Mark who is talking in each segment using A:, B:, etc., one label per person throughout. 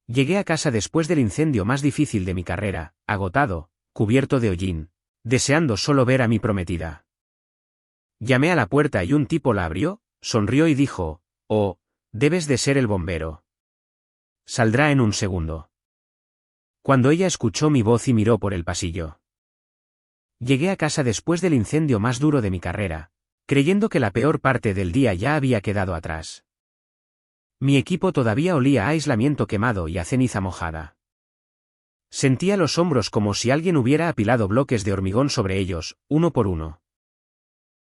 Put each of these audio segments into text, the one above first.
A: Llegué a casa después del incendio más difícil de mi carrera, agotado, cubierto de hollín, deseando solo ver a mi prometida. Llamé a la puerta y un tipo la abrió, sonrió y dijo: «Oh, debes de ser el bombero. Saldrá en un segundo». Cuando ella escuchó mi voz y miró por el pasillo. Llegué a casa después del incendio más duro de mi carrera, creyendo que la peor parte del día ya había quedado atrás. Mi equipo todavía olía a aislamiento quemado y a ceniza mojada. Sentía los hombros como si alguien hubiera apilado bloques de hormigón sobre ellos, uno por uno.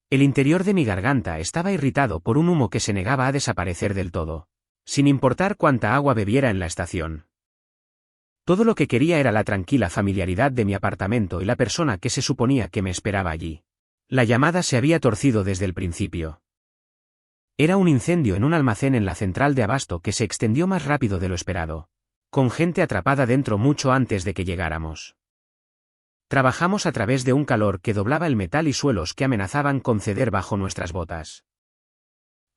A: El interior de mi garganta estaba irritado por un humo que se negaba a desaparecer del todo, sin importar cuánta agua bebiera en la estación. Todo lo que quería era la tranquila familiaridad de mi apartamento y la persona que se suponía que me esperaba allí. La llamada se había torcido desde el principio. Era un incendio en un almacén en la central de abasto que se extendió más rápido de lo esperado, con gente atrapada dentro mucho antes de que llegáramos. Trabajamos a través de un calor que doblaba el metal y suelos que amenazaban con ceder bajo nuestras botas.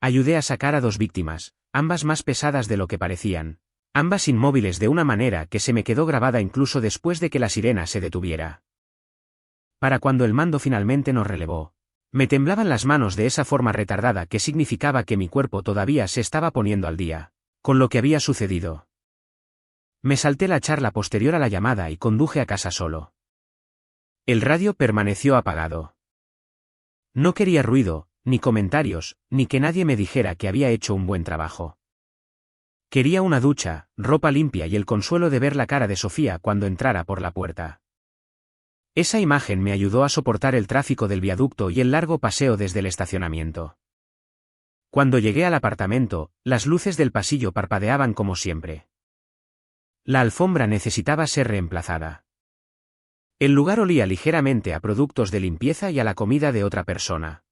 A: Ayudé a sacar a 2 víctimas, ambas más pesadas de lo que parecían, ambas inmóviles de una manera que se me quedó grabada incluso después de que la sirena se detuviera. Para cuando el mando finalmente nos relevó, me temblaban las manos de esa forma retardada que significaba que mi cuerpo todavía se estaba poniendo al día con lo que había sucedido. Me salté la charla posterior a la llamada y conduje a casa solo. El radio permaneció apagado. No quería ruido, ni comentarios, ni que nadie me dijera que había hecho un buen trabajo. Quería una ducha, ropa limpia y el consuelo de ver la cara de Sofía cuando entrara por la puerta. Esa imagen me ayudó a soportar el tráfico del viaducto y el largo paseo desde el estacionamiento. Cuando llegué al apartamento, las luces del pasillo parpadeaban como siempre. La alfombra necesitaba ser reemplazada. El lugar olía ligeramente a productos de limpieza y a la comida de otra persona.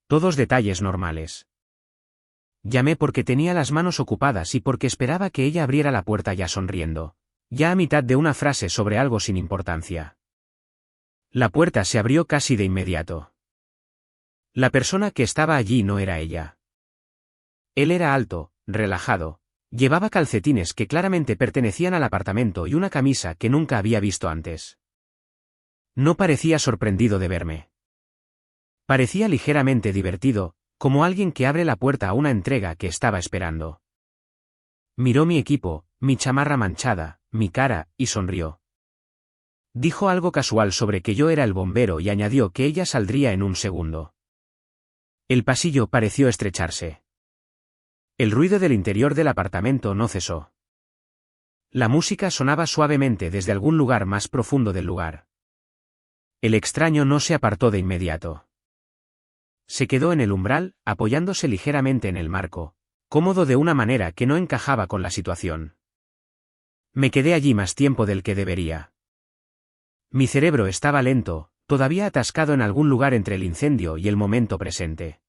A: Todos detalles normales. Llamé porque tenía las manos ocupadas y porque esperaba que ella abriera la puerta ya sonriendo, ya a mitad de una frase sobre algo sin importancia. La puerta se abrió casi de inmediato. La persona que estaba allí no era ella. Él era alto, relajado, llevaba calcetines que claramente pertenecían al apartamento y una camisa que nunca había visto antes. No parecía sorprendido de verme. Parecía ligeramente divertido, como alguien que abre la puerta a una entrega que estaba esperando. Miró mi equipo, mi chamarra manchada, mi cara, y sonrió. Dijo algo casual sobre que yo era el bombero y añadió que ella saldría en un segundo. El pasillo pareció estrecharse. El ruido del interior del apartamento no cesó. La música sonaba suavemente desde algún lugar más profundo del lugar. El extraño no se apartó de inmediato. Se quedó en el umbral, apoyándose ligeramente en el marco, cómodo de una manera que no encajaba con la situación. Me quedé allí más tiempo del que debería. Mi cerebro estaba lento, todavía atascado en algún lugar entre el incendio y el momento presente.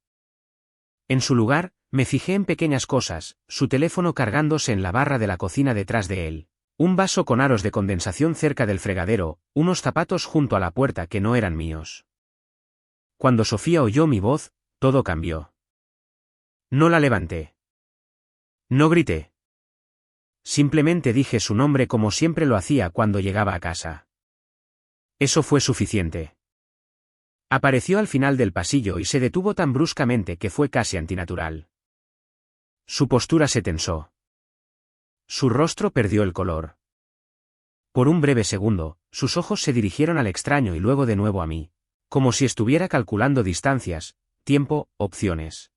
A: En su lugar, me fijé en pequeñas cosas, su teléfono cargándose en la barra de la cocina detrás de él, un vaso con aros de condensación cerca del fregadero, unos zapatos junto a la puerta que no eran míos. Cuando Sofía oyó mi voz, todo cambió. No la levanté. No grité. Simplemente dije su nombre como siempre lo hacía cuando llegaba a casa. Eso fue suficiente. Apareció al final del pasillo y se detuvo tan bruscamente que fue casi antinatural. Su postura se tensó. Su rostro perdió el color. Por un breve segundo, sus ojos se dirigieron al extraño y luego de nuevo a mí, como si estuviera calculando distancias, tiempo, opciones.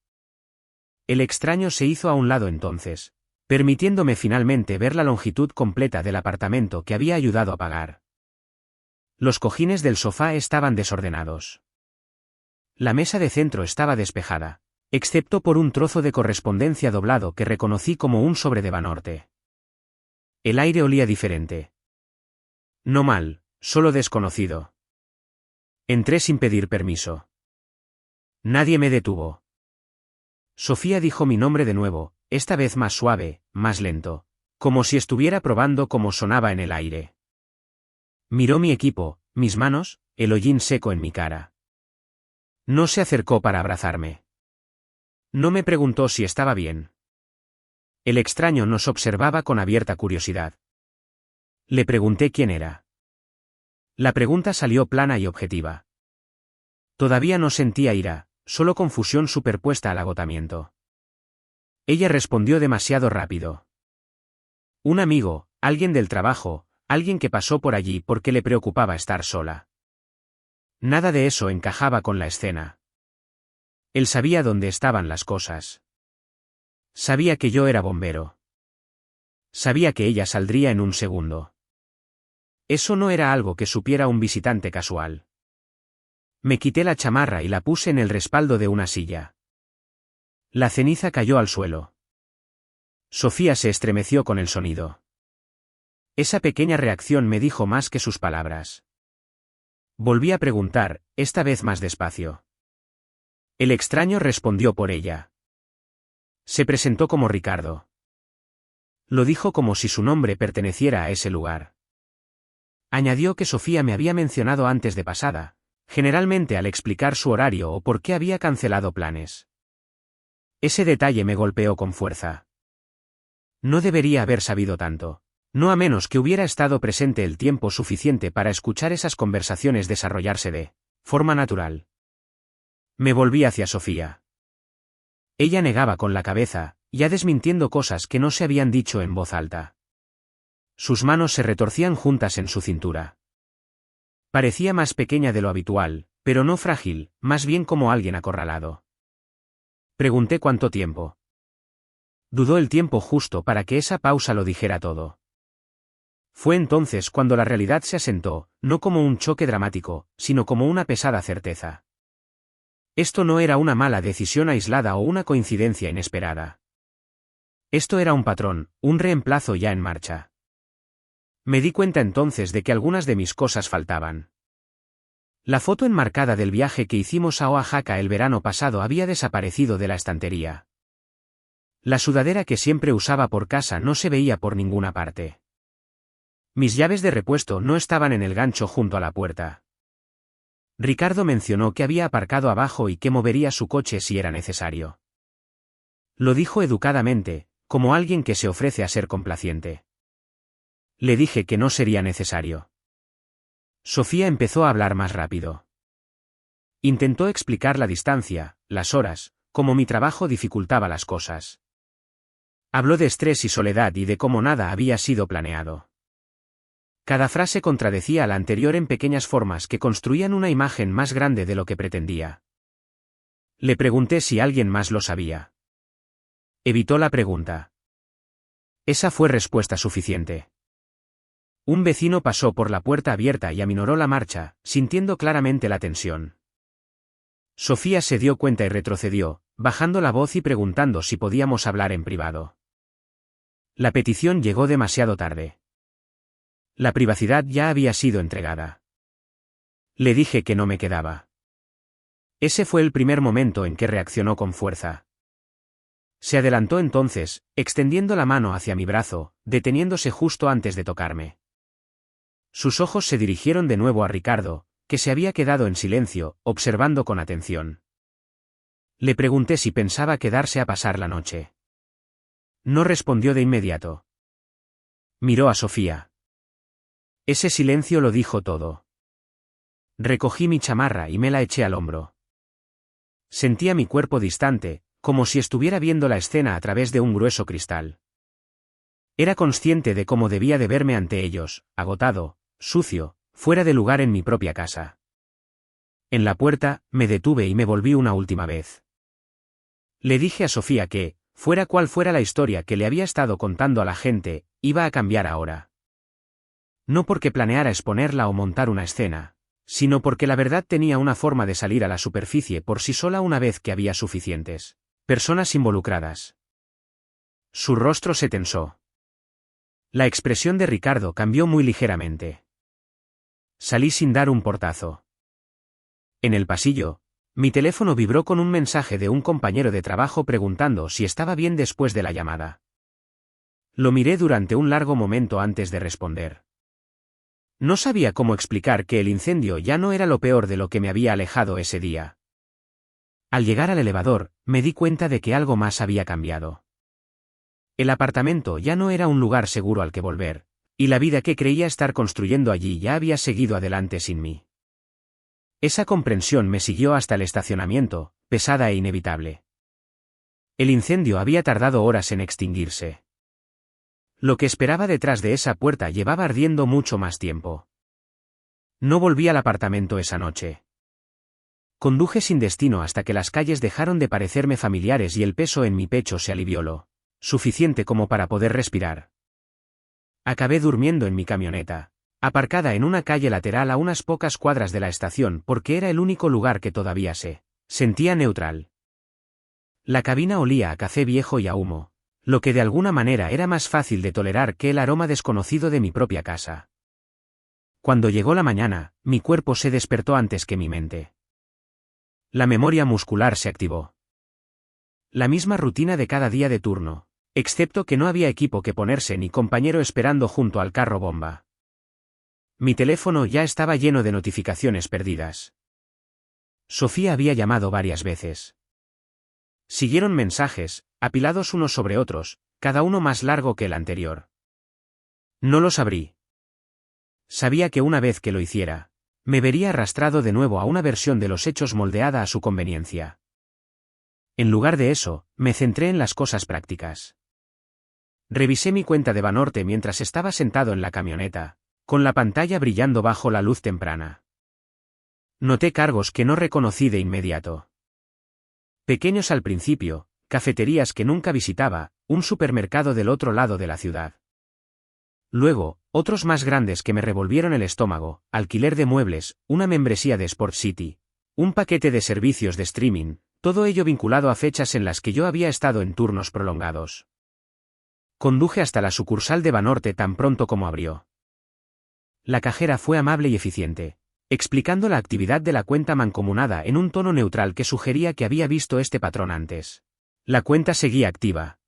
A: El extraño se hizo a un lado entonces, permitiéndome finalmente ver la longitud completa del apartamento que había ayudado a pagar. Los cojines del sofá estaban desordenados. La mesa de centro estaba despejada, excepto por un trozo de correspondencia doblado que reconocí como un sobre de Banorte. El aire olía diferente. No mal, solo desconocido. Entré sin pedir permiso. Nadie me detuvo. Sofía dijo mi nombre de nuevo, esta vez más suave, más lento, como si estuviera probando cómo sonaba en el aire. Miró mi equipo, mis manos, el hollín seco en mi cara. No se acercó para abrazarme. No me preguntó si estaba bien. El extraño nos observaba con abierta curiosidad. Le pregunté quién era. La pregunta salió plana y objetiva. Todavía no sentía ira, solo confusión superpuesta al agotamiento. Ella respondió demasiado rápido. Un amigo, alguien del trabajo, alguien que pasó por allí porque le preocupaba estar sola. Nada de eso encajaba con la escena. Él sabía dónde estaban las cosas. Sabía que yo era bombero. Sabía que ella saldría en un segundo. Eso no era algo que supiera un visitante casual. Me quité la chamarra y la puse en el respaldo de una silla. La ceniza cayó al suelo. Sofía se estremeció con el sonido. Esa pequeña reacción me dijo más que sus palabras. Volví a preguntar, esta vez más despacio. El extraño respondió por ella. Se presentó como Ricardo. Lo dijo como si su nombre perteneciera a ese lugar. Añadió que Sofía me había mencionado antes de pasada, generalmente al explicar su horario o por qué había cancelado planes. Ese detalle me golpeó con fuerza. No debería haber sabido tanto, no a menos que hubiera estado presente el tiempo suficiente para escuchar esas conversaciones desarrollarse de forma natural. Me volví hacia Sofía. Ella negaba con la cabeza, ya desmintiendo cosas que no se habían dicho en voz alta. Sus manos se retorcían juntas en su cintura. Parecía más pequeña de lo habitual, pero no frágil, más bien como alguien acorralado. Pregunté cuánto tiempo. Dudó el tiempo justo para que esa pausa lo dijera todo. Fue entonces cuando la realidad se asentó, no como un choque dramático, sino como una pesada certeza. Esto no era una mala decisión aislada o una coincidencia inesperada. Esto era un patrón, un reemplazo ya en marcha. Me di cuenta entonces de que algunas de mis cosas faltaban. La foto enmarcada del viaje que hicimos a Oaxaca el verano pasado había desaparecido de la estantería. La sudadera que siempre usaba por casa no se veía por ninguna parte. Mis llaves de repuesto no estaban en el gancho junto a la puerta. Ricardo mencionó que había aparcado abajo y que movería su coche si era necesario. Lo dijo educadamente, como alguien que se ofrece a ser complaciente. Le dije que no sería necesario. Sofía empezó a hablar más rápido. Intentó explicar la distancia, las horas, cómo mi trabajo dificultaba las cosas. Habló de estrés y soledad y de cómo nada había sido planeado. Cada frase contradecía a la anterior en pequeñas formas que construían una imagen más grande de lo que pretendía. Le pregunté si alguien más lo sabía. Evitó la pregunta. Esa fue respuesta suficiente. Un vecino pasó por la puerta abierta y aminoró la marcha, sintiendo claramente la tensión. Sofía se dio cuenta y retrocedió, bajando la voz y preguntando si podíamos hablar en privado. La petición llegó demasiado tarde. La privacidad ya había sido entregada. Le dije que no me quedaba. Ese fue el primer momento en que reaccionó con fuerza. Se adelantó entonces, extendiendo la mano hacia mi brazo, deteniéndose justo antes de tocarme. Sus ojos se dirigieron de nuevo a Ricardo, que se había quedado en silencio, observando con atención. Le pregunté si pensaba quedarse a pasar la noche. No respondió de inmediato. Miró a Sofía. Ese silencio lo dijo todo. Recogí mi chamarra y me la eché al hombro. Sentía mi cuerpo distante, como si estuviera viendo la escena a través de un grueso cristal. Era consciente de cómo debía de verme ante ellos, agotado, sucio, fuera de lugar en mi propia casa. En la puerta, me detuve y me volví una última vez. Le dije a Sofía que, fuera cual fuera la historia que le había estado contando a la gente, iba a cambiar ahora. No porque planeara exponerla o montar una escena, sino porque la verdad tenía una forma de salir a la superficie por sí sola una vez que había suficientes personas involucradas. Su rostro se tensó. La expresión de Ricardo cambió muy ligeramente. Salí sin dar un portazo. En el pasillo, mi teléfono vibró con un mensaje de un compañero de trabajo preguntando si estaba bien después de la llamada. Lo miré durante un largo momento antes de responder. No sabía cómo explicar que el incendio ya no era lo peor de lo que me había alejado ese día. Al llegar al elevador, me di cuenta de que algo más había cambiado. El apartamento ya no era un lugar seguro al que volver, y la vida que creía estar construyendo allí ya había seguido adelante sin mí. Esa comprensión me siguió hasta el estacionamiento, pesada e inevitable. El incendio había tardado horas en extinguirse. Lo que esperaba detrás de esa puerta llevaba ardiendo mucho más tiempo. No volví al apartamento esa noche. Conduje sin destino hasta que las calles dejaron de parecerme familiares y el peso en mi pecho se alivió lo suficiente como para poder respirar. Acabé durmiendo en mi camioneta, aparcada en una calle lateral a unas pocas cuadras de la estación porque era el único lugar que todavía se sentía neutral. La cabina olía a café viejo y a humo, lo que de alguna manera era más fácil de tolerar que el aroma desconocido de mi propia casa. Cuando llegó la mañana, mi cuerpo se despertó antes que mi mente. La memoria muscular se activó. La misma rutina de cada día de turno, excepto que no había equipo que ponerse ni compañero esperando junto al carro bomba. Mi teléfono ya estaba lleno de notificaciones perdidas. Sofía había llamado varias veces. Siguieron mensajes, apilados unos sobre otros, cada uno más largo que el anterior. No los abrí. Sabía que una vez que lo hiciera, me vería arrastrado de nuevo a una versión de los hechos moldeada a su conveniencia. En lugar de eso, me centré en las cosas prácticas. Revisé mi cuenta de Banorte mientras estaba sentado en la camioneta, con la pantalla brillando bajo la luz temprana. Noté cargos que no reconocí de inmediato. Pequeños al principio, cafeterías que nunca visitaba, un supermercado del otro lado de la ciudad. Luego, otros más grandes que me revolvieron el estómago, alquiler de muebles, una membresía de Sport City, un paquete de servicios de streaming, todo ello vinculado a fechas en las que yo había estado en turnos prolongados. Conduje hasta la sucursal de Banorte tan pronto como abrió. La cajera fue amable y eficiente, explicando la actividad de la cuenta mancomunada en un tono neutral que sugería que había visto este patrón antes. La cuenta seguía activa.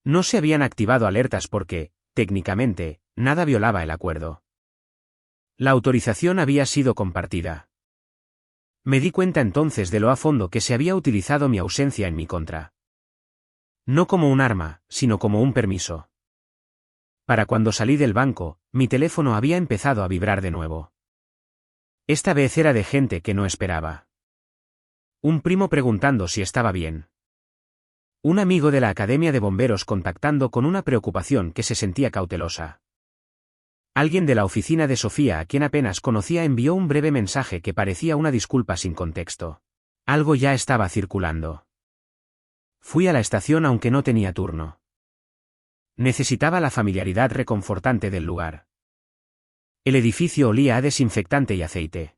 A: No se habían activado alertas porque, técnicamente, nada violaba el acuerdo. La autorización había sido compartida. Me di cuenta entonces de lo a fondo que se había utilizado mi ausencia en mi contra. No como un arma, sino como un permiso. Para cuando salí del banco, mi teléfono había empezado a vibrar de nuevo. Esta vez era de gente que no esperaba. Un primo preguntando si estaba bien. Un amigo de la Academia de Bomberos contactando con una preocupación que se sentía cautelosa. Alguien de la oficina de Sofía a quien apenas conocía envió un breve mensaje que parecía una disculpa sin contexto. Algo ya estaba circulando. Fui a la estación aunque no tenía turno. Necesitaba la familiaridad reconfortante del lugar. El edificio olía a desinfectante y aceite.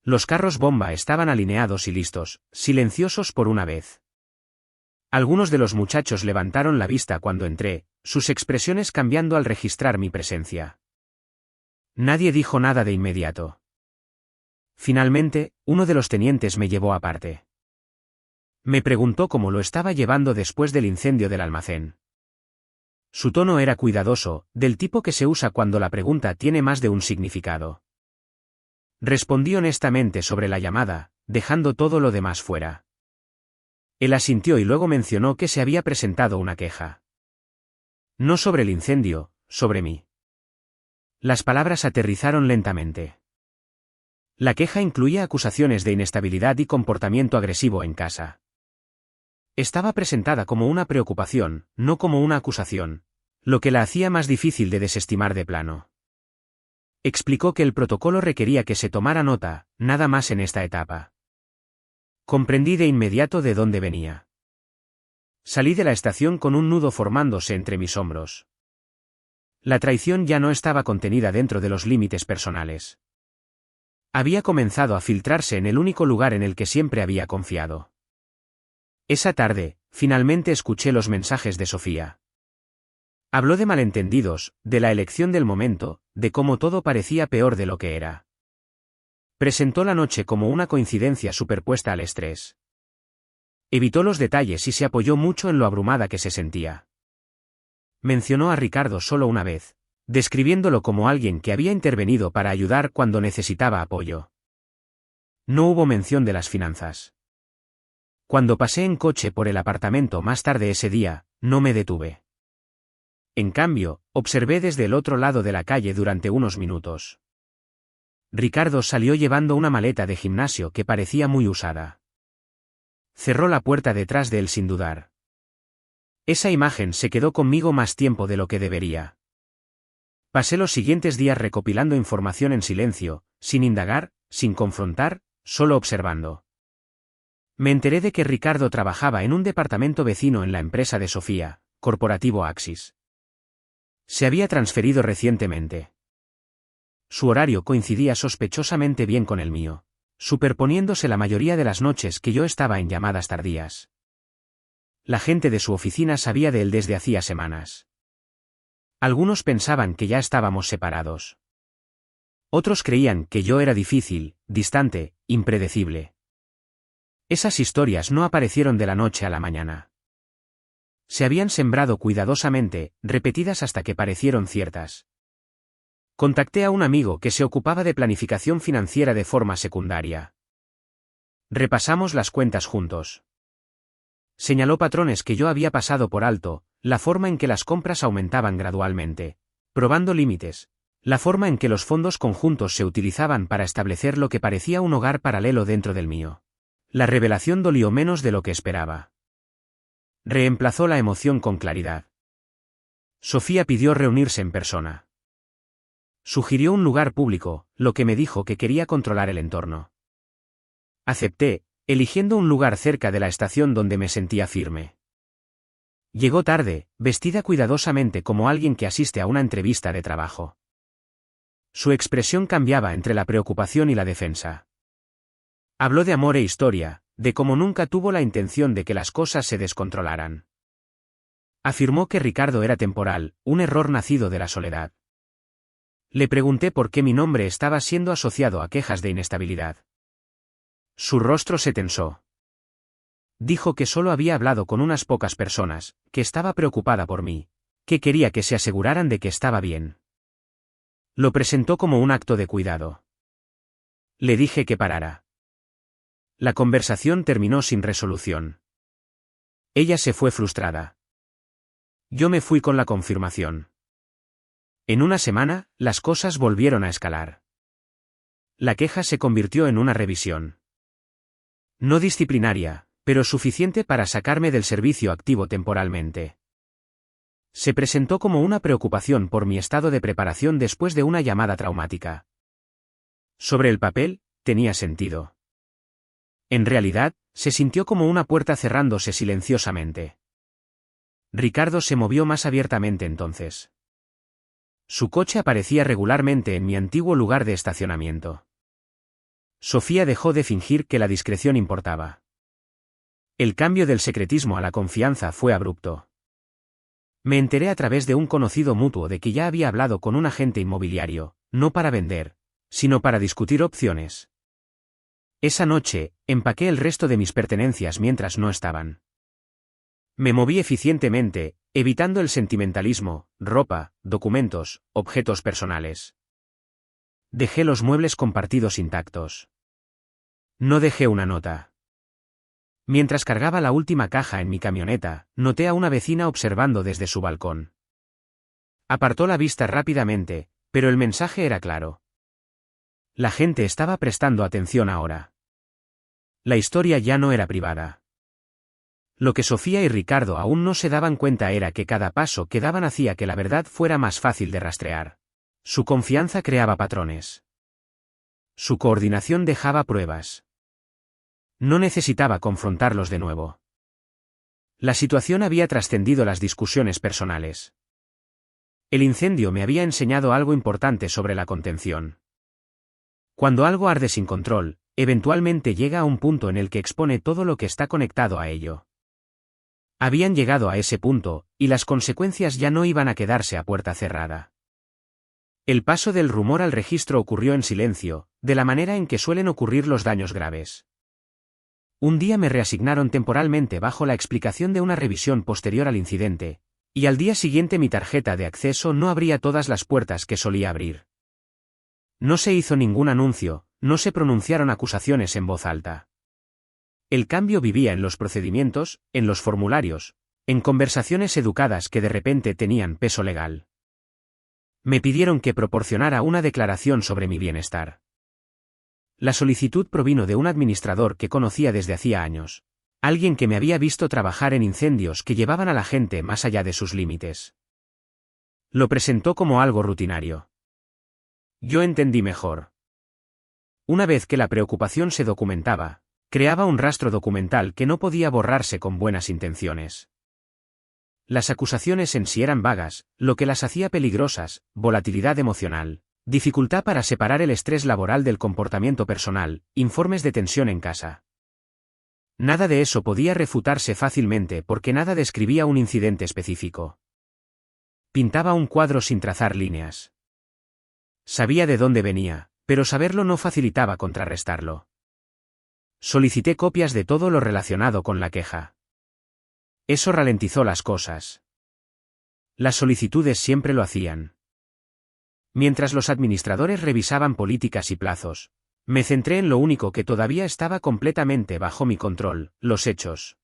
A: Los carros bomba estaban alineados y listos, silenciosos por una vez. Algunos de los muchachos levantaron la vista cuando entré, sus expresiones cambiando al registrar mi presencia. Nadie dijo nada de inmediato. Finalmente, uno de los tenientes me llevó aparte. Me preguntó cómo lo estaba llevando después del incendio del almacén. Su tono era cuidadoso, del tipo que se usa cuando la pregunta tiene más de un significado. Respondí honestamente sobre la llamada, dejando todo lo demás fuera. Él asintió y luego mencionó que se había presentado una queja. No sobre el incendio, sobre mí. Las palabras aterrizaron lentamente. La queja incluía acusaciones de inestabilidad y comportamiento agresivo en casa. Estaba presentada como una preocupación, no como una acusación, lo que la hacía más difícil de desestimar de plano. Explicó que el protocolo requería que se tomara nota, nada más en esta etapa. Comprendí de inmediato de dónde venía. Salí de la estación con un nudo formándose entre mis hombros. La traición ya no estaba contenida dentro de los límites personales. Había comenzado a filtrarse en el único lugar en el que siempre había confiado. Esa tarde, finalmente escuché los mensajes de Sofía. Habló de malentendidos, de la elección del momento, de cómo todo parecía peor de lo que era. Presentó la noche como una coincidencia superpuesta al estrés. Evitó los detalles y se apoyó mucho en lo abrumada que se sentía. Mencionó a Ricardo solo una vez, describiéndolo como alguien que había intervenido para ayudar cuando necesitaba apoyo. No hubo mención de las finanzas. Cuando pasé en coche por el apartamento más tarde ese día, No me detuve. En cambio, observé desde el otro lado de la calle durante unos minutos. Ricardo salió llevando una maleta de gimnasio que parecía muy usada. Cerró la puerta detrás de él sin dudar. Esa imagen se quedó conmigo más tiempo de lo que debería. Pasé los siguientes días recopilando información en silencio, sin indagar, sin confrontar, solo observando. Me enteré de que Ricardo trabajaba en un departamento vecino en la empresa de Sofía, Corporativo Axis. Se había transferido recientemente. Su horario coincidía sospechosamente bien con el mío, superponiéndose la mayoría de las noches que yo estaba en llamadas tardías. La gente de su oficina sabía de él desde hacía semanas. Algunos pensaban que ya estábamos separados. Otros creían que yo era difícil, distante, impredecible. Esas historias no aparecieron de la noche a la mañana. Se habían sembrado cuidadosamente, repetidas hasta que parecieron ciertas. Contacté a un amigo que se ocupaba de planificación financiera de forma secundaria. Repasamos las cuentas juntos. Señaló patrones que yo había pasado por alto, la forma en que las compras aumentaban gradualmente, probando límites, la forma en que los fondos conjuntos se utilizaban para establecer lo que parecía un hogar paralelo dentro del mío. La revelación dolió menos de lo que esperaba. Reemplazó la emoción con claridad. Sofía pidió reunirse en persona. Sugirió un lugar público, lo que me dijo que quería controlar el entorno. Acepté, eligiendo un lugar cerca de la estación donde me sentía firme. Llegó tarde, vestida cuidadosamente como alguien que asiste a una entrevista de trabajo. Su expresión cambiaba entre la preocupación y la defensa. Habló de amor e historia, de cómo nunca tuvo la intención de que las cosas se descontrolaran. Afirmó que Ricardo era temporal, un error nacido de la soledad. Le pregunté por qué mi nombre estaba siendo asociado a quejas de inestabilidad. Su rostro se tensó. Dijo que solo había hablado con unas pocas personas, que estaba preocupada por mí, que quería que se aseguraran de que estaba bien. Lo presentó como un acto de cuidado. Le dije que parara. La conversación terminó sin resolución. Ella se fue frustrada. Yo me fui con la confirmación. En una semana, las cosas volvieron a escalar. La queja se convirtió en una revisión. No disciplinaria, pero suficiente para sacarme del servicio activo temporalmente. Se presentó como una preocupación por mi estado de preparación después de una llamada traumática. Sobre el papel, tenía sentido. En realidad, se sintió como una puerta cerrándose silenciosamente. Ricardo se movió más abiertamente entonces. Su coche aparecía regularmente en mi antiguo lugar de estacionamiento. Sofía dejó de fingir que la discreción importaba. El cambio del secretismo a la confianza fue abrupto. Me enteré a través de un conocido mutuo de que ya había hablado con un agente inmobiliario, no para vender, sino para discutir opciones. Esa noche, empaqué el resto de mis pertenencias mientras no estaban. Me moví eficientemente, evitando el sentimentalismo, ropa, documentos, objetos personales. Dejé los muebles compartidos intactos. No dejé una nota. Mientras cargaba la última caja en mi camioneta, noté a una vecina observando desde su balcón. Apartó la vista rápidamente, pero el mensaje era claro. La gente estaba prestando atención ahora. La historia ya no era privada. Lo que Sofía y Ricardo aún no se daban cuenta era que cada paso que daban hacía que la verdad fuera más fácil de rastrear. Su confianza creaba patrones. Su coordinación dejaba pruebas. No necesitaba confrontarlos de nuevo. La situación había trascendido las discusiones personales. El incendio me había enseñado algo importante sobre la contención. Cuando algo arde sin control, eventualmente llega a un punto en el que expone todo lo que está conectado a ello. Habían llegado a ese punto, y las consecuencias ya no iban a quedarse a puerta cerrada. El paso del rumor al registro ocurrió en silencio, de la manera en que suelen ocurrir los daños graves. Un día me reasignaron temporalmente bajo la explicación de una revisión posterior al incidente, y al día siguiente mi tarjeta de acceso no abría todas las puertas que solía abrir. No se hizo ningún anuncio, no se pronunciaron acusaciones en voz alta. El cambio vivía en los procedimientos, en los formularios, En conversaciones educadas que de repente tenían peso legal. Me pidieron que proporcionara una declaración sobre mi bienestar. La solicitud provino de un administrador que conocía desde hacía años. Alguien que me había visto trabajar en incendios que llevaban a la gente más allá de sus límites. Lo presentó como algo rutinario. Yo entendí mejor. Una vez que la preocupación se documentaba, creaba un rastro documental que no podía borrarse con buenas intenciones. Las acusaciones en sí eran vagas, lo que las hacía peligrosas: volatilidad emocional, dificultad para separar el estrés laboral del comportamiento personal, informes de tensión en casa. Nada de eso podía refutarse fácilmente porque nada describía un incidente específico. Pintaba un cuadro sin trazar líneas. Sabía de dónde venía, pero saberlo no facilitaba contrarrestarlo. Solicité copias de todo lo relacionado con la queja. Eso ralentizó las cosas. Las solicitudes siempre lo hacían. Mientras los administradores revisaban políticas y plazos, me centré en lo único que todavía estaba completamente bajo mi control: los hechos.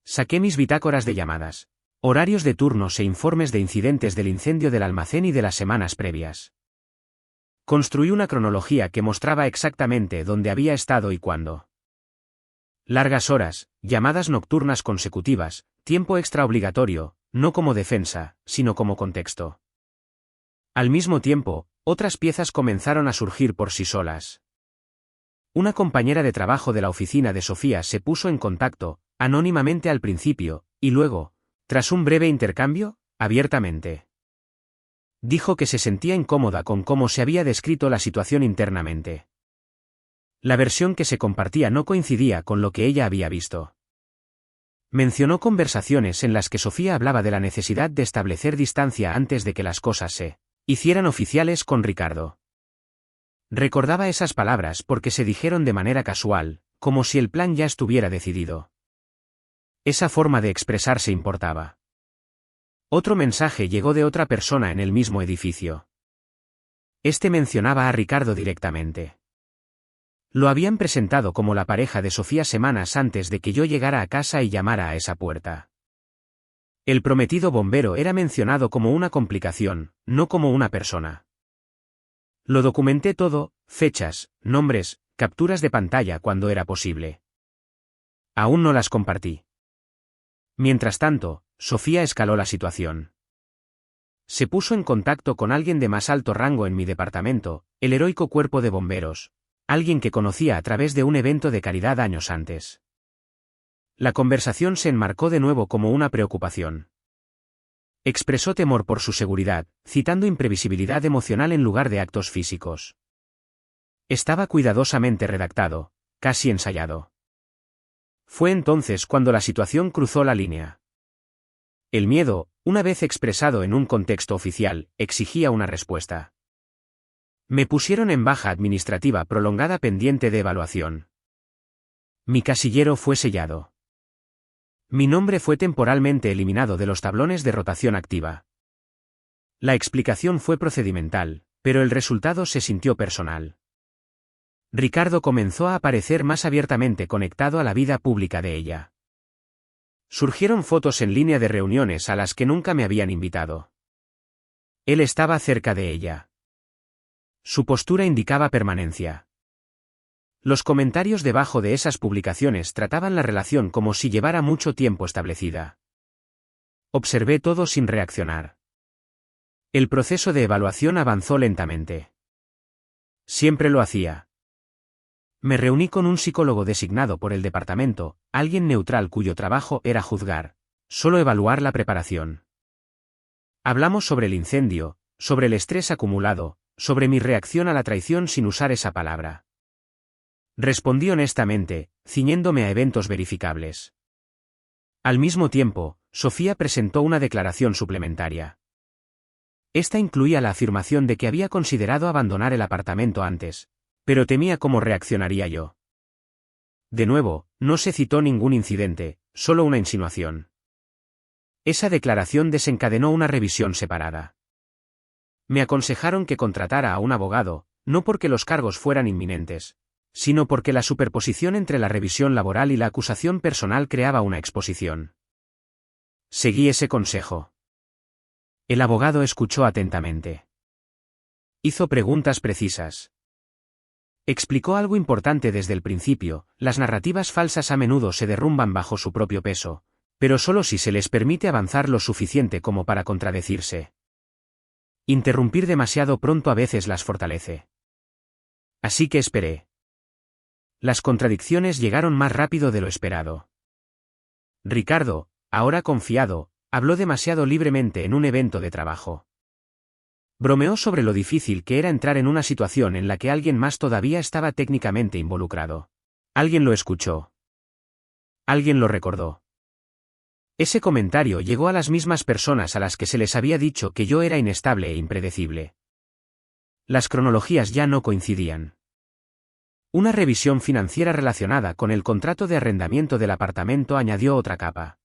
A: Saqué mis bitácoras de llamadas, horarios de turnos e informes de incidentes del incendio del almacén y de las semanas previas. Construí una cronología que mostraba exactamente dónde había estado y cuándo. Largas horas, llamadas nocturnas consecutivas, tiempo extra obligatorio, no como defensa, sino como contexto. Al mismo tiempo, otras piezas comenzaron a surgir por sí solas. Una compañera de trabajo de la oficina de Sofía se puso en contacto, anónimamente al principio, y luego, tras un breve intercambio, abiertamente. Dijo que se sentía incómoda con cómo se había descrito la situación internamente. La versión que se compartía no coincidía con lo que ella había visto. Mencionó conversaciones en las que Sofía hablaba de la necesidad de establecer distancia antes de que las cosas se hicieran oficiales con Ricardo. Recordaba esas palabras porque se dijeron de manera casual, como si el plan ya estuviera decidido. Esa forma de expresarse importaba. Otro mensaje llegó de otra persona en el mismo edificio. Este mencionaba a Ricardo directamente. Lo habían presentado como la pareja de Sofía semanas antes de que yo llegara a casa y llamara a esa puerta. El prometido bombero era mencionado como una complicación, no como una persona. Lo documenté todo: fechas, nombres, capturas de pantalla cuando era posible. Aún no las compartí. Mientras tanto, Sofía escaló la situación. Se puso en contacto con alguien de más alto rango en mi departamento, el heroico cuerpo de bomberos. Alguien que conocía a través de un evento de caridad años antes. La conversación se enmarcó de nuevo como una preocupación. Expresó temor por su seguridad, citando imprevisibilidad emocional en lugar de actos físicos. Estaba cuidadosamente redactado, casi ensayado. Fue entonces cuando la situación cruzó la línea. El miedo, una vez expresado en un contexto oficial, exigía una respuesta. Me pusieron en baja administrativa prolongada pendiente de evaluación. Mi casillero fue sellado. Mi nombre fue temporalmente eliminado de los tablones de rotación activa. La explicación fue procedimental, pero el resultado se sintió personal. Ricardo comenzó a aparecer más abiertamente conectado a la vida pública de ella. Surgieron fotos en línea de reuniones a las que nunca me habían invitado. Él estaba cerca de ella. Su postura indicaba permanencia. Los comentarios debajo de esas publicaciones trataban la relación como si llevara mucho tiempo establecida. Observé todo sin reaccionar. El proceso de evaluación avanzó lentamente. Siempre lo hacía. Me reuní con un psicólogo designado por el departamento, alguien neutral cuyo trabajo era juzgar, solo evaluar la preparación. Hablamos sobre el incendio, sobre el estrés acumulado, sobre mi reacción a la traición sin usar esa palabra. Respondí honestamente, ciñéndome a eventos verificables. Al mismo tiempo, Sofía presentó una declaración suplementaria. Esta incluía la afirmación de que había considerado abandonar el apartamento antes, pero temía cómo reaccionaría yo. De nuevo, no se citó ningún incidente, solo una insinuación. Esa declaración desencadenó una revisión separada. Me aconsejaron que contratara a un abogado, no porque los cargos fueran inminentes, sino porque la superposición entre la revisión laboral y la acusación personal creaba una exposición. Seguí ese consejo. El abogado escuchó atentamente. Hizo preguntas precisas. Explicó algo importante desde el principio: las narrativas falsas a menudo se derrumban bajo su propio peso, pero solo si se les permite avanzar lo suficiente como para contradecirse. Interrumpir demasiado pronto a veces las fortalece. Así que esperé. Las contradicciones llegaron más rápido de lo esperado. Ricardo, ahora confiado, habló demasiado libremente en un evento de trabajo. Bromeó sobre lo difícil que era entrar en una situación en la que alguien más todavía estaba técnicamente involucrado. Alguien lo escuchó. Alguien lo recordó. Ese comentario llegó a las mismas personas a las que se les había dicho que yo era inestable e impredecible. Las cronologías ya no coincidían. Una revisión financiera relacionada con el contrato de arrendamiento del apartamento añadió otra capa.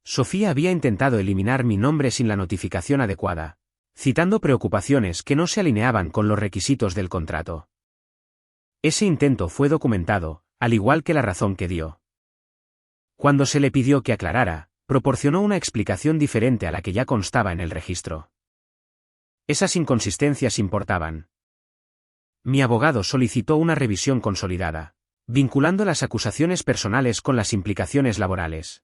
A: Sofía había intentado eliminar mi nombre sin la notificación adecuada, citando preocupaciones que no se alineaban con los requisitos del contrato. Ese intento fue documentado, al igual que la razón que dio. Cuando se le pidió que aclarara, proporcionó una explicación diferente a la que ya constaba en el registro. Esas inconsistencias importaban. Mi abogado solicitó una revisión consolidada, vinculando las acusaciones personales con las implicaciones laborales.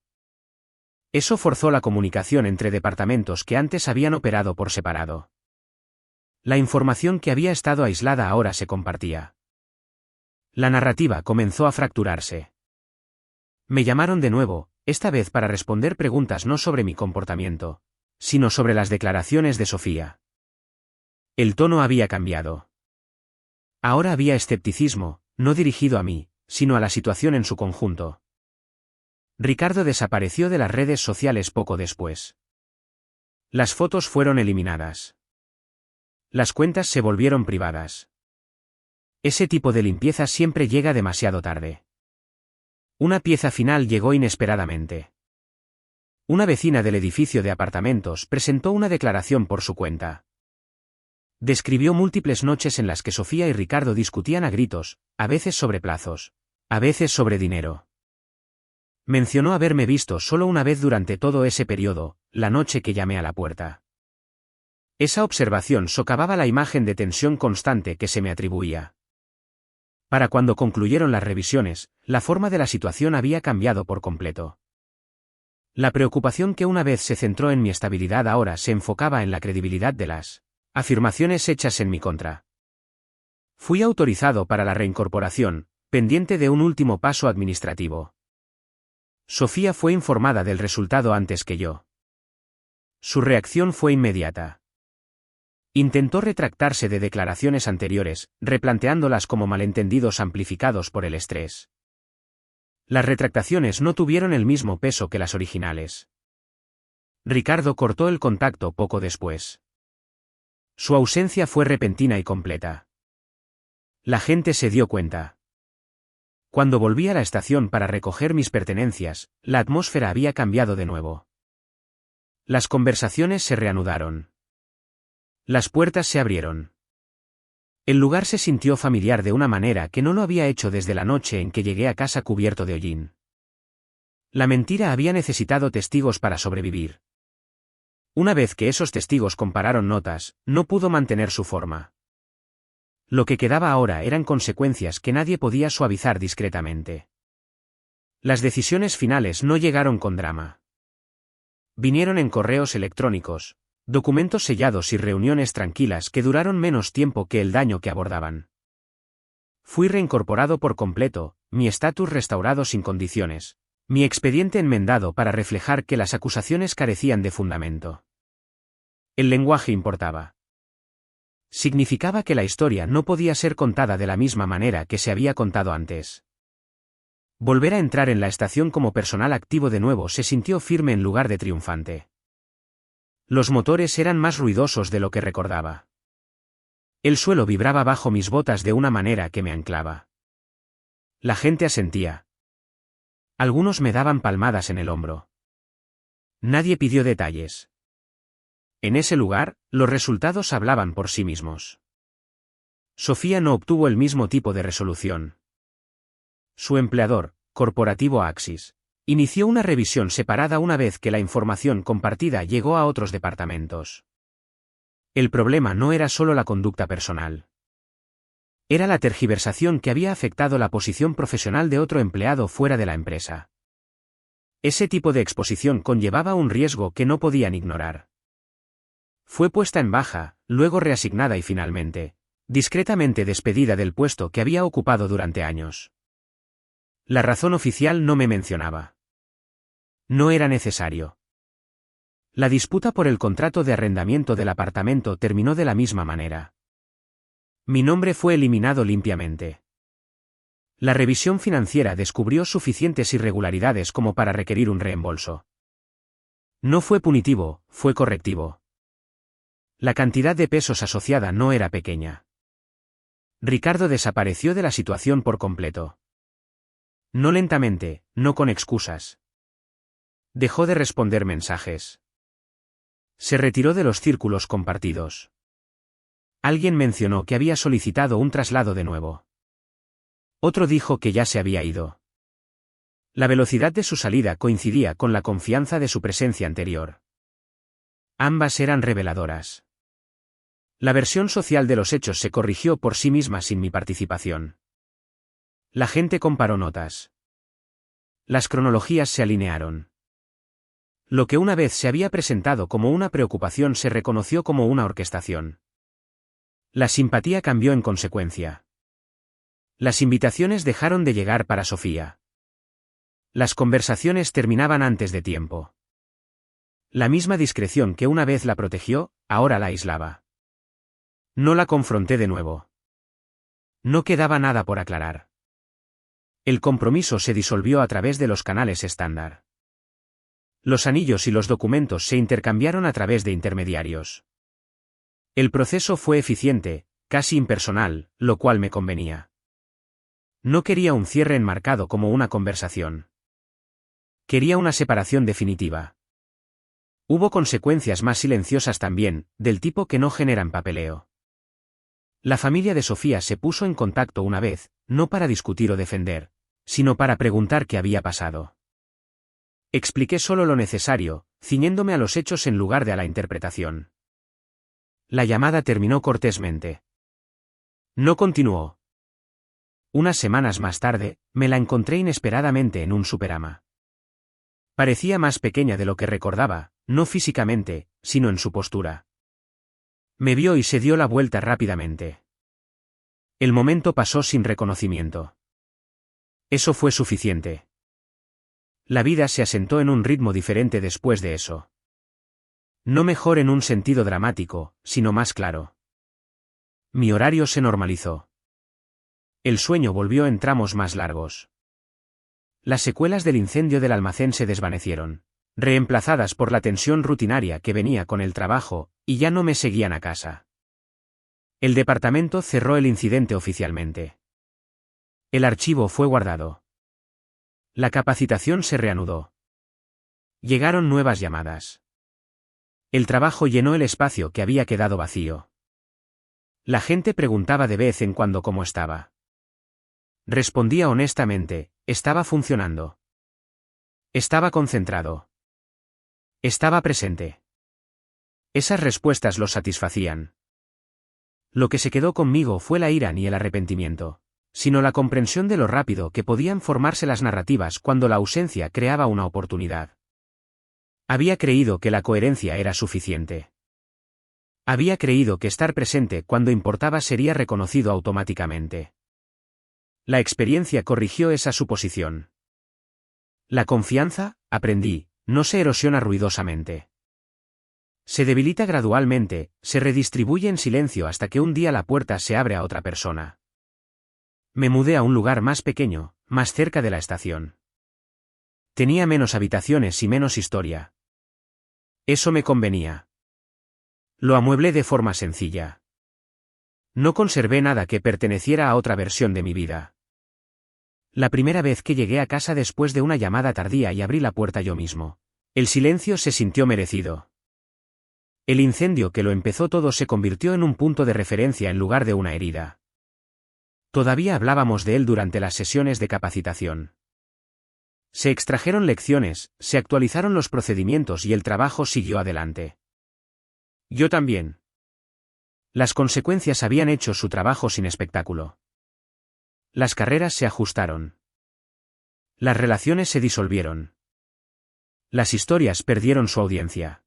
A: Eso forzó la comunicación entre departamentos que antes habían operado por separado. La información que había estado aislada ahora se compartía. La narrativa comenzó a fracturarse. Me llamaron de nuevo, esta vez para responder preguntas no sobre mi comportamiento, sino sobre las declaraciones de Sofía. El tono había cambiado. Ahora había escepticismo, no dirigido a mí, sino a la situación en su conjunto. Ricardo desapareció de las redes sociales poco después. Las fotos fueron eliminadas. Las cuentas se volvieron privadas. Ese tipo de limpieza siempre llega demasiado tarde. Una pieza final llegó inesperadamente. Una vecina del edificio de apartamentos presentó una declaración por su cuenta. Describió múltiples noches en las que Sofía y Ricardo discutían a gritos, a veces sobre plazos, a veces sobre dinero. Mencionó haberme visto solo una vez durante todo ese periodo, la noche que llamé a la puerta. Esa observación socavaba la imagen de tensión constante que se me atribuía. Para cuando concluyeron las revisiones, la forma de la situación había cambiado por completo. La preocupación que una vez se centró en mi estabilidad ahora se enfocaba en la credibilidad de las afirmaciones hechas en mi contra. Fui autorizado para la reincorporación, pendiente de un último paso administrativo. Sofía fue informada del resultado antes que yo. Su reacción fue inmediata. Intentó retractarse de declaraciones anteriores, replanteándolas como malentendidos amplificados por el estrés. Las retractaciones no tuvieron el mismo peso que las originales. Ricardo cortó el contacto poco después. Su ausencia fue repentina y completa. La gente se dio cuenta. Cuando volví a la estación para recoger mis pertenencias, la atmósfera había cambiado de nuevo. Las conversaciones se reanudaron. Las puertas se abrieron. El lugar se sintió familiar de una manera que no lo había hecho desde la noche en que llegué a casa cubierto de hollín. La mentira había necesitado testigos para sobrevivir. Una vez que esos testigos compararon notas, no pudo mantener su forma. Lo que quedaba ahora eran consecuencias que nadie podía suavizar discretamente. Las decisiones finales no llegaron con drama. Vinieron en correos electrónicos, documentos sellados y reuniones tranquilas que duraron menos tiempo que el daño que abordaban. Fui reincorporado por completo, mi estatus restaurado sin condiciones, mi expediente enmendado para reflejar que las acusaciones carecían de fundamento. El lenguaje importaba. Significaba que la historia no podía ser contada de la misma manera que se había contado antes. Volver a entrar en la estación como personal activo de nuevo se sintió firme en lugar de triunfante. Los motores eran más ruidosos de lo que recordaba. El suelo vibraba bajo mis botas de una manera que me anclaba. La gente asentía. Algunos me daban palmadas en el hombro. Nadie pidió detalles. En ese lugar, los resultados hablaban por sí mismos. Sofía no obtuvo el mismo tipo de resolución. Su empleador, Corporativo Axis, Inició una revisión separada una vez que la información compartida llegó a otros departamentos. El problema no era solo la conducta personal. Era la tergiversación que había afectado la posición profesional de otro empleado fuera de la empresa. Ese tipo de exposición conllevaba un riesgo que no podían ignorar. Fue puesta en baja, luego reasignada y finalmente, discretamente despedida del puesto que había ocupado durante años. La razón oficial no me mencionaba. No era necesario. La disputa por el contrato de arrendamiento del apartamento terminó de la misma manera. Mi nombre fue eliminado limpiamente. La revisión financiera descubrió suficientes irregularidades como para requerir un reembolso. No fue punitivo, fue correctivo. La cantidad de pesos asociada no era pequeña. Ricardo desapareció de la situación por completo. No lentamente, no con excusas. Dejó de responder mensajes. Se retiró de los círculos compartidos. Alguien mencionó que había solicitado un traslado de nuevo. Otro dijo que ya se había ido. La velocidad de su salida coincidía con la confianza de su presencia anterior. Ambas eran reveladoras. La versión social de los hechos se corrigió por sí misma sin mi participación. La gente comparó notas. Las cronologías se alinearon. Lo que una vez se había presentado como una preocupación se reconoció como una orquestación. La simpatía cambió en consecuencia. Las invitaciones dejaron de llegar para Sofía. Las conversaciones terminaban antes de tiempo. La misma discreción que una vez la protegió, ahora la aislaba. No la confronté de nuevo. No quedaba nada por aclarar. El compromiso se disolvió a través de los canales estándar. Los anillos y los documentos se intercambiaron a través de intermediarios. El proceso fue eficiente, casi impersonal, lo cual me convenía. No quería un cierre enmarcado como una conversación. Quería una separación definitiva. Hubo consecuencias más silenciosas también, del tipo que no generan papeleo. La familia de Sofía se puso en contacto una vez, no para discutir o defender, sino para preguntar qué había pasado. Expliqué solo lo necesario, ciñéndome a los hechos en lugar de a la interpretación. La llamada terminó cortésmente. No continuó. Unas semanas más tarde, me la encontré inesperadamente en un Superama. Parecía más pequeña de lo que recordaba, no físicamente, sino en su postura. Me vio y se dio la vuelta rápidamente. El momento pasó sin reconocimiento. Eso fue suficiente. La vida se asentó en un ritmo diferente después de eso. No mejor en un sentido dramático, sino más claro. Mi horario se normalizó. El sueño volvió en tramos más largos. Las secuelas del incendio del almacén se desvanecieron, reemplazadas por la tensión rutinaria que venía con el trabajo, y ya no me seguían a casa. El departamento cerró el incidente oficialmente. El archivo fue guardado. La capacitación se reanudó. Llegaron nuevas llamadas. El trabajo llenó el espacio que había quedado vacío. La gente preguntaba de vez en cuando cómo estaba. Respondía honestamente, estaba funcionando. Estaba concentrado. Estaba presente. Esas respuestas los satisfacían. Lo que se quedó conmigo fue la ira ni el arrepentimiento, sino la comprensión de lo rápido que podían formarse las narrativas cuando la ausencia creaba una oportunidad. Había creído que la coherencia era suficiente. Había creído que estar presente cuando importaba sería reconocido automáticamente. La experiencia corrigió esa suposición. La confianza, aprendí, no se erosiona ruidosamente. Se debilita gradualmente, se redistribuye en silencio hasta que un día la puerta se abre a otra persona. Me mudé a un lugar más pequeño, más cerca de la estación. Tenía menos habitaciones y menos historia. Eso me convenía. Lo amueblé de forma sencilla. No conservé nada que perteneciera a otra versión de mi vida. La primera vez que llegué a casa después de una llamada tardía y abrí la puerta yo mismo, el silencio se sintió merecido. El incendio que lo empezó todo se convirtió en un punto de referencia en lugar de una herida. Todavía hablábamos de él durante las sesiones de capacitación. Se extrajeron lecciones, se actualizaron los procedimientos y el trabajo siguió adelante. Yo también. Las consecuencias habían hecho su trabajo sin espectáculo. Las carreras se ajustaron. Las relaciones se disolvieron. Las historias perdieron su audiencia.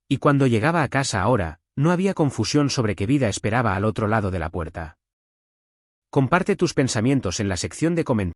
A: Y cuando llegaba a casa ahora, no había confusión sobre qué vida esperaba al otro lado de la puerta. Comparte tus pensamientos en la sección de comentarios.